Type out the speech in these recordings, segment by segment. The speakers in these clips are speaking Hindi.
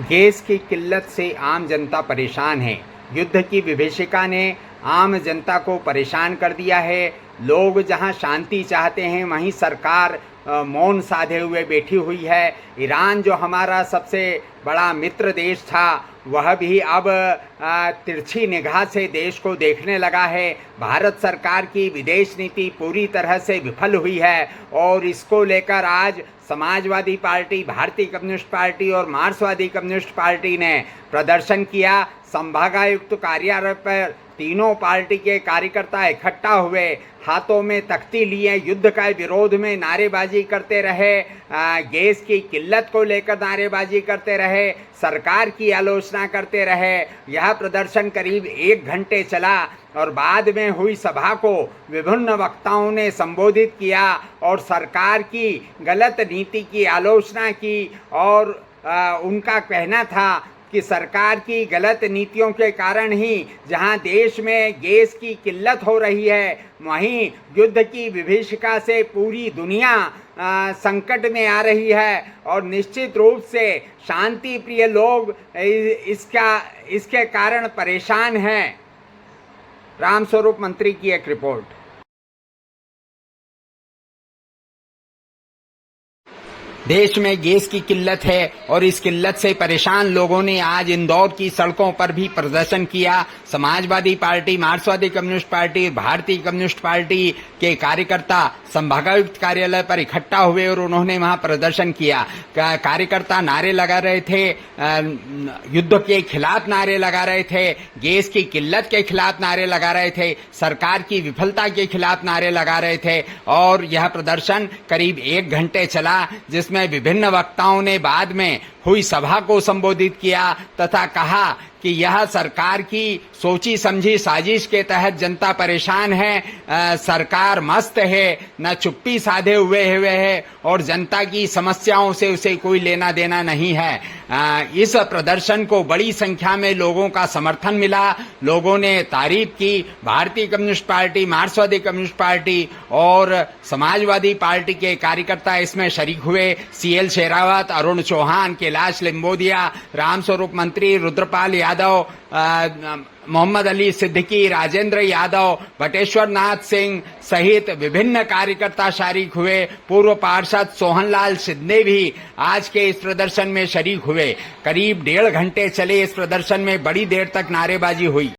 गैस की किल्लत से आम जनता परेशान है। युद्ध की विभीषिका ने आम जनता को परेशान कर दिया है। लोग जहां शांति चाहते हैं वहीं सरकार मौन साधे हुए बैठी हुई है। ईरान जो हमारा सबसे बड़ा मित्र देश था वह भी अब तिरछी निगाह से देश को देखने लगा है। भारत सरकार की विदेश नीति पूरी तरह से विफल हुई है और इसको लेकर आज समाजवादी पार्टी, भारतीय कम्युनिस्ट पार्टी और मार्क्सवादी कम्युनिस्ट पार्टी ने प्रदर्शन किया। संभागायुक्त कार्यालय पर तीनों पार्टी के कार्यकर्ता इकट्ठा हुए, हाथों में तख्ती लिए युद्ध का विरोध में नारेबाजी करते रहे, गैस की किल्लत को लेकर नारेबाजी करते रहे, सरकार की आलोचना करते रहे। यह प्रदर्शन करीब 1 घंटे चला और बाद में हुई सभा को विभिन्न वक्ताओं ने संबोधित किया और सरकार की गलत नीति की आलोचना की और उनका कहना था कि सरकार की गलत नीतियों के कारण ही जहां देश में गैस की किल्लत हो रही है वहीं युद्ध की विभीषिका से पूरी दुनिया संकट में आ रही है और निश्चित रूप से शांति प्रिय लोग इसके कारण परेशान हैं। रामस्वरूप मंत्री की एक रिपोर्ट। देश में गैस की किल्लत है और इस किल्लत से परेशान लोगों ने आज इंदौर की सड़कों पर भी प्रदर्शन किया। समाजवादी पार्टी, मार्क्सवादी कम्युनिस्ट पार्टी, भारतीय कम्युनिस्ट पार्टी के कार्यकर्ता संभागायुक्त कार्यालय पर इकट्ठा हुए और उन्होंने वहां प्रदर्शन किया। कार्यकर्ता नारे लगा रहे थे, युद्ध के खिलाफ नारे लगा रहे थे, गैस की किल्लत के खिलाफ नारे लगा रहे थे, सरकार की विफलता के खिलाफ नारे लगा रहे थे और यह प्रदर्शन करीब 1 घंटे चला, जिसमें विभिन्न वक्ताओं ने बाद में हुई सभा को संबोधित किया तथा कहा कि यह सरकार की सोची समझी साजिश के तहत जनता परेशान है। सरकार मस्त है, न चुप्पी साधे हुए है और जनता की समस्याओं से उसे कोई लेना देना नहीं है। इस प्रदर्शन को बड़ी संख्या में लोगों का समर्थन मिला, लोगों ने तारीफ की। भारतीय कम्युनिस्ट पार्टी, मार्क्सवादी कम्युनिस्ट पार्टी और समाजवादी पार्टी के कार्यकर्ता इसमें शरीक हुए। CL शेरावत, अरुण चौहान, कैलाश लिंबोदिया, रामस्वरूप मंत्री, रुद्रपाल यादव, मोहम्मद अली सिद्दीकी, राजेंद्र यादव, बटेश्वर नाथ सिंह सहित विभिन्न कार्यकर्ता शरीक हुए। पूर्व पार्षद सोहनलाल शिंदे भी आज के इस प्रदर्शन में शरीक हुए। करीब 1.5 घंटे चले इस प्रदर्शन में बड़ी देर तक नारेबाजी हुई।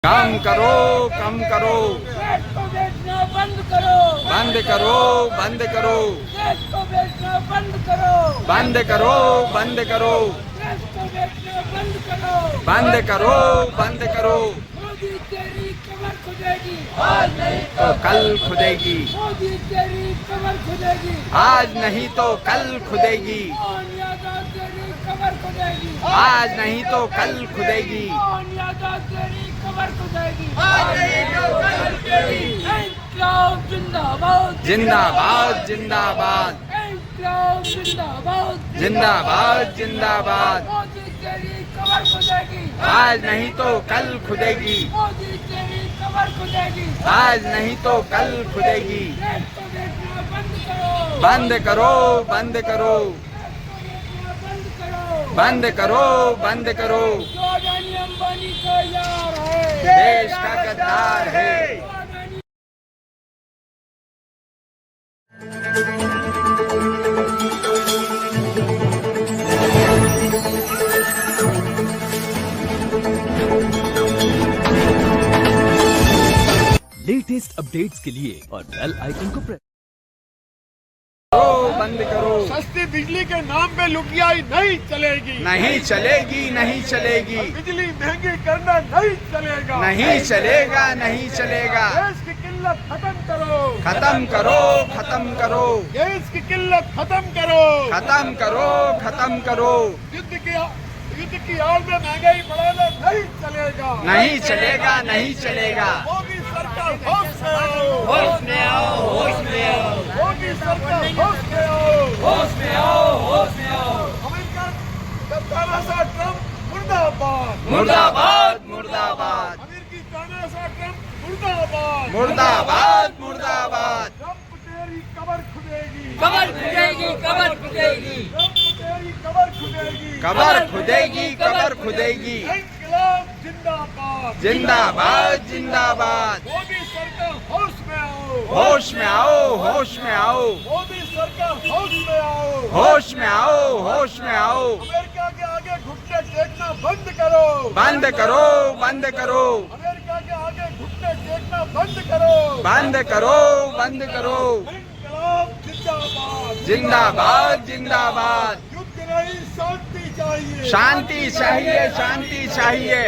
कम करो, कम करो, गैस को बेचना बंद करो, बंद करो, बंद करो, गैस को बेचना बंद करो, बंद करो, बंद करो, गैस को बेचना बंद करो, बंद करो, बंद करो। मोदी तेरी कमर खुदेगी, आज नहीं तो कल खुदेगी, मोदी तेरी कमर खुदेगी, आज नहीं तो कल खुदेगी, मोहन यादव तेरी कमर खुदेगी, आज नहीं तो कल खुदेगी, मोहन यादव तेरी कमर खुदेगी, आज नहीं तो कल खुदेगी। इंकलाब जिंदाबाद, जिंदाबाद, जिंदाबाद, इंकलाब जिंदाबाद, जिंदाबाद, जिंदाबाद। मोदी तेरी कमर खुदेगी, आज नहीं तो कल खुदेगी, मोदी तेरी कमर खुदेगी, आज नहीं तो कल खुदेगी। गैस को बेचना बंद करो, बंद करो, बंद करो, बंद करो, बंद करो, बंद करो। जो अडानी अंबानी का यार है, देश का गद्दार है। जो अडानी अपडेट्स के लिए और बेल आइकन को प्रेस बंद करो। सस्ती बिजली के नाम पे लुटियाई नहीं चलेगी, नहीं चलेगी, नहीं चलेगी, बिजली महंगी करना नहीं चलेगा, नहीं चलेगा, नहीं चलेगा। गैस की किल्लत खत्म करो, खत्म करो, खत्म करो, गैस की किल्लत खत्म करो, खत्म करो, खत्म करो। युद्ध की आड़ में महंगाई बढ़ाना नहीं चलेगा, नहीं चलेगा, नहीं चलेगा। मोदी सरकार होश में आओ, होश में आओ, होश में आओ, मोदी सरकार होश में आओ, होश में आओ, होश में आओ। अमेरिका का तानाशाह ट्रम्प मुर्दाबाद, मुर्दाबाद, मुर्दाबाद, अमेरिकी तानाशाह ट्रम्प मुर्दाबाद, मुर्दाबाद, मुर्दाबाद। ट्रम्प तेरी कबर खुदेगी, कबर खुदेगी, कबर खुदेगी, ट्रम्प तेरी कबर खुदेगी, कबर खुदेगी, कबर खुदेगी। इंकलाब जिंदाबाद, जिंदाबाद, जिंदाबाद। मोदी सरकार होश में आओ, होश में आओ, होश में आओ, मोदी सरकार होश में आओ, होश में आओ, होश में आओ। अमेरिका के आगे घुटने टेकना बंद करो, बंद करो, बंद करो, अमेरिका के आगे घुटने टेकना बंद करो, बंद करो, बंद करो। इंकलाब जिंदाबाद, जिंदाबाद, जिंदाबाद। युद्ध नहीं शांति चाहिए, शांति चाहिए, शांति चाहिए,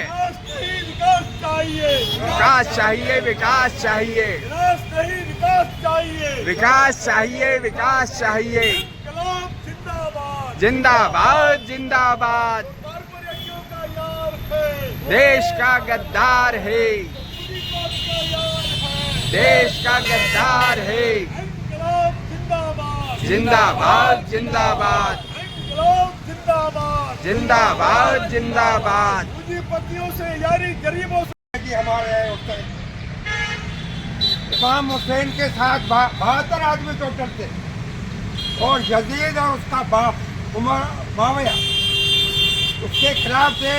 विकास चाहिए, विकास चाहिए, विकास चाहिए, विकास नहीं विकास चाहिए, विकास चाहिए, विकास चाहिए। इंकलाब जिंदाबाद, जिंदाबाद, जिंदाबाद। कॉर्पोरेटियों का यार है, देश का गद्दार है, पूंजीपति का यार है, देश का गद्दार है। इंकलाब जिंदाबाद, जिंदाबाद, जिंदाबाद, इंकलाब जिंदाबाद, जिंदाबाद, जिंदाबाद। पूंजीपतियों से यारी गरीबों से हमारे इमाम हुसैन के साथ 72 आदमी टोटल थे और यजीद और उसका बाप उमर माविया उसके खिलाफ थे।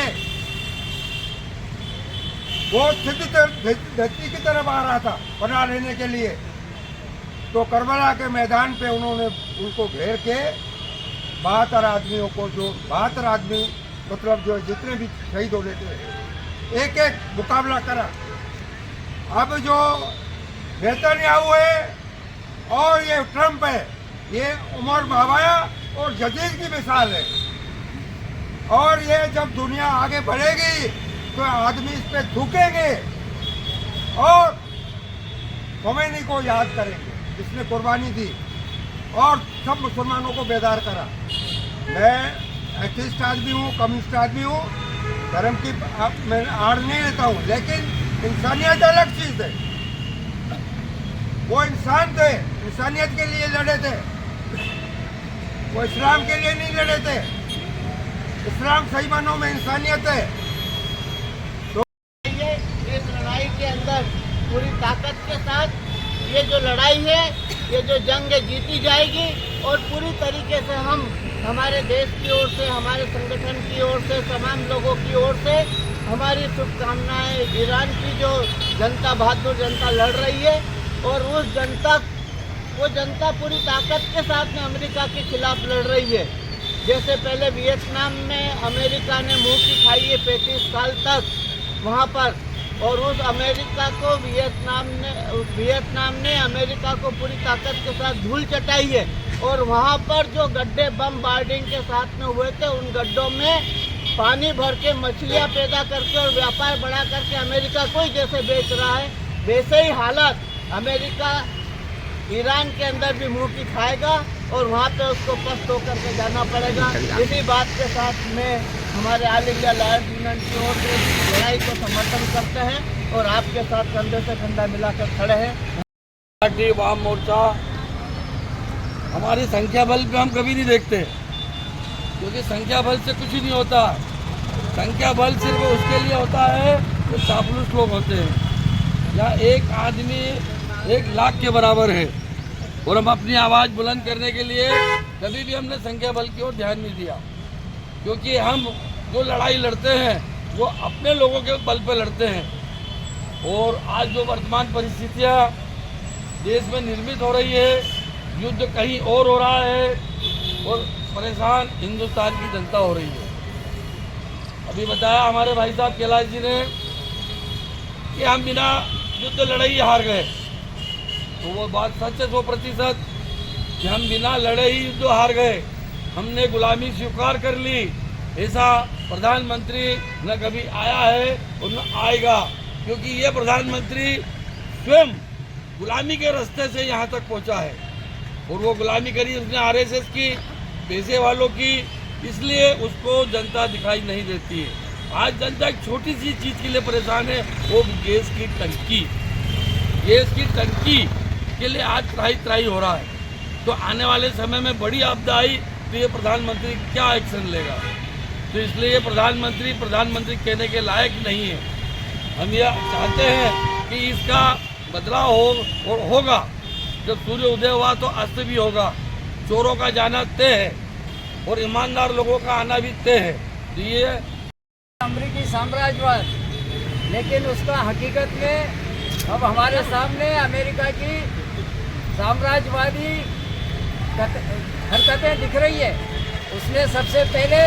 वो सिद्ध धरती की तरफ आ रहा था बना लेने के लिए, तो करबला के मैदान पे उन्होंने उनको घेर के 72 आदमियों को, जो 72 आदमी मतलब जो जितने भी शहीद हो लेते हैं, एक एक मुकाबला करा। अब जो नेतन्याहू है और ये ट्रम्प है, ये उमर माविया और यजीद की मिसाल है। और ये जब दुनिया आगे बढ़ेगी तो आदमी इस पे झुकेंगे और खोमेनी को याद करेंगे जिसने कुर्बानी दी और सब मुसलमानों को बेदार करा। मैं एथिस्ट आदमी हूँ, कम्युनिस्ट आदमी हूँ, धर्म की मैं आड़ नहीं लेता हूँ, लेकिन इंसानियत अलग चीज़ है। वो इंसान थे, इंसानियत के लिए लड़े थे, वो इस्लाम के लिए नहीं लड़े थे। इस्लाम सही मानों में इंसानियत है। इस लड़ाई के अंदर पूरी ताकत के साथ ये जो लड़ाई है, ये जो जंग है, जीती जाएगी और पूरी तरीके से हम हमारे देश की ओर से, हमारे संगठन की ओर से, तमाम लोगों की ओर से हमारी शुभकामनाएं। ईरान की जो जनता, बहादुर जनता लड़ रही है और वो जनता पूरी ताकत के साथ में अमेरिका के खिलाफ लड़ रही है। जैसे पहले वियतनाम में अमेरिका ने मुंह की खाई है 35 साल तक वहाँ पर, और उस अमेरिका को वियतनाम ने अमेरिका को पूरी ताकत के साथ धूल चटाई है। और वहाँ पर जो गड्ढे बम बार्डिंग के साथ में हुए थे, उन गड्ढों में पानी भर के मछलियाँ पैदा करके और व्यापार बढ़ा करके अमेरिका को ही जैसे बेच रहा है, वैसे ही हालत अमेरिका ईरान के अंदर भी मुंह की खाएगा और वहाँ पे उसको पस्त होकर के जाना पड़ेगा। इसी बात के साथ में हमारे ऑल इंडिया लॉयर्स यूनियन की ओर से लड़ाई को समर्थन करते हैं और आपके साथ कंधे से कंधा मिलाकर खड़े हैं। पार्टी वाम मोर्चा हमारी संख्या बल पे हम कभी नहीं देखते, क्योंकि संख्या बल से कुछ ही नहीं होता। संख्या बल सिर्फ उसके लिए होता है जो चापलूस लोग होते हैं, या एक आदमी 1 लाख के बराबर है। और हम अपनी आवाज़ बुलंद करने के लिए कभी भी हमने संख्या बल की ओर ध्यान नहीं दिया, क्योंकि हम जो लड़ाई लड़ते हैं वो अपने लोगों के बल पर लड़ते हैं। और आज जो वर्तमान परिस्थितियाँ देश में निर्मित हो रही है, युद्ध कहीं और हो रहा है और परेशान हिंदुस्तान की जनता हो रही है। अभी बताया हमारे भाई साहब कैलाश जी ने कि हम बिना युद्ध लड़ाई हार गए, तो वो बात सच है 100% कि हम बिना लड़े ही युद्ध हार गए, हमने गुलामी स्वीकार कर ली। ऐसा प्रधानमंत्री न कभी आया है और न आएगा, क्योंकि ये प्रधानमंत्री स्वयं गुलामी के रास्ते से यहाँ तक पहुँचा है और वो गुलामी करी उसने आरएसएस की, पैसे वालों की, इसलिए उसको जनता दिखाई नहीं देती है। आज जनता एक छोटी सी चीज़ के लिए परेशान है, वो गैस की टंकी। गैस की टंकी के लिए आज त्राही हो रहा है। तो आने वाले समय में बड़ी आपदा आई तो ये प्रधानमंत्री क्या एक्शन लेगा? तो इसलिए ये प्रधानमंत्री कहने के लायक नहीं है। हम ये चाहते हैं कि इसका बदलाव होगा। जब सूर्य उदय हुआ तो अस्त भी होगा। चोरों का जाना तय है और ईमानदार लोगों का आना भी तय है। तो ये अमेरिकी साम्राज्यवाद, लेकिन उसका हकीकत में अब हमारे सामने अमेरिका की साम्राज्यवादी हरकतें दिख रही है। उसने सबसे पहले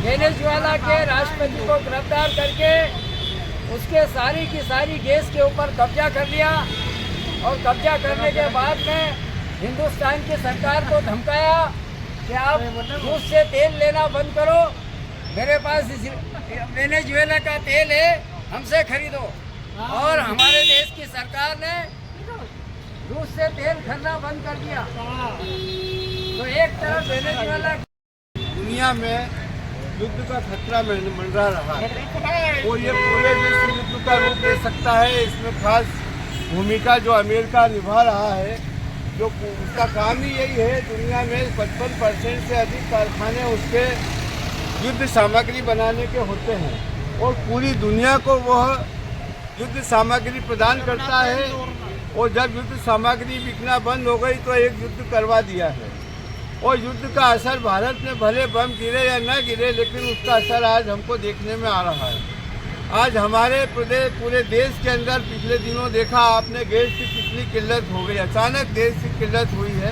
वेनेजुएला के राष्ट्रपति को गिरफ्तार करके उसके सारी की सारी गैस के ऊपर कब्जा कर लिया और कब्जा करने के बाद में हिंदुस्तान की सरकार को धमकाया कि आप रूस से तेल लेना बंद करो, मेरे पास वेनेजुएला का तेल है, हमसे खरीदो। और हमारे देश की सरकार ने रूस से तेल खरीदना बंद कर दिया। तो एक तरफ वेनेजुएला दुनिया में युद्ध का खतरा मंडरा रहा है और ये पूरे विश्व युद्ध का रूप ले सकता है। इसमें खास भूमिका जो अमेरिका निभा रहा है, जो उसका काम ही यही है। दुनिया में 55% से अधिक कारखाने उसके युद्ध सामग्री बनाने के होते हैं और पूरी दुनिया को वह युद्ध सामग्री प्रदान करता है। और जब युद्ध सामग्री बिकना बंद हो गई तो एक युद्ध करवा दिया है और युद्ध का असर भारत में भले बम गिरे या न गिरे, लेकिन उसका असर आज हमको देखने में आ रहा है। आज हमारे पूरे देश के अंदर पिछले दिनों देखा आपने, गैस की कितनी किल्लत हो गई। अचानक गैस की किल्लत हुई है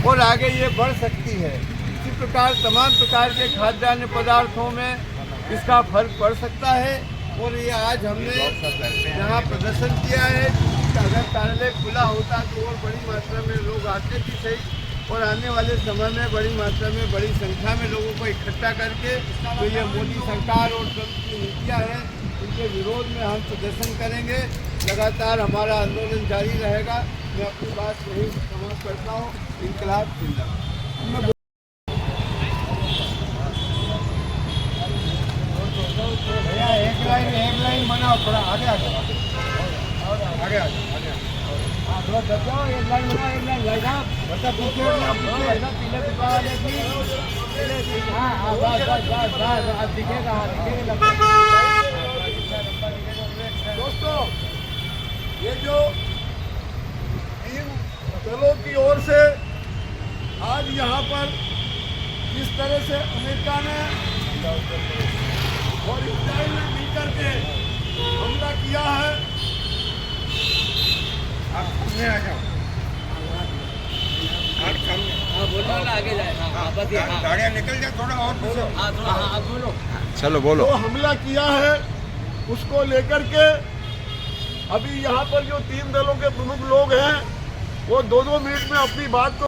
और आगे ये बढ़ सकती है। इसी प्रकार तमाम प्रकार के खाद्यान्न पदार्थों में इसका फर्क पड़ सकता है। और ये आज हमने यहाँ प्रदर्शन किया है। अगर कार्यालय खुला होता तो और बड़ी मात्रा में लोग आते भी सही, और आने वाले समय में बड़ी मात्रा में बड़ी संख्या में लोगों को इकट्ठा करके तो ये मोदी सरकार और ट्रंप की नीतियाँ हैं, उनके विरोध में हम प्रदर्शन करेंगे। लगातार हमारा आंदोलन जारी रहेगा। मैं अपनी बात यही समाप्त करता हूँ। इंकलाब जिंदाबाद। भैया एक लाइन बनाओ, थोड़ा आगे आ जाओ, आगे आ जाओ, आगे हाँ थोड़ा दब जाओ। एक लाइन बनाओ, एक लाइन लग जाओ, बच्चा पूछे पीले पिपा वाले की। हाँ हाँ बस बस बस बस अब दिखेगा, हाँ दिखेगा। दोस्तों, ये जो इन दलों की ओर से आज यहाँ पर जिस तरह से अमेरिका ने और इजराइल ने मिलकर के हमला किया है, आप सामने आ जाओ, आगे जाए, गाड़ियाँ निकल जाए, थोड़ा और पूछो। बोलो। चलो बोलो। जो हमला किया है उसको लेकर के अभी यहाँ पर जो 3 दलों के प्रमुख लोग हैं वो 2-2 मिनट में अपनी बात को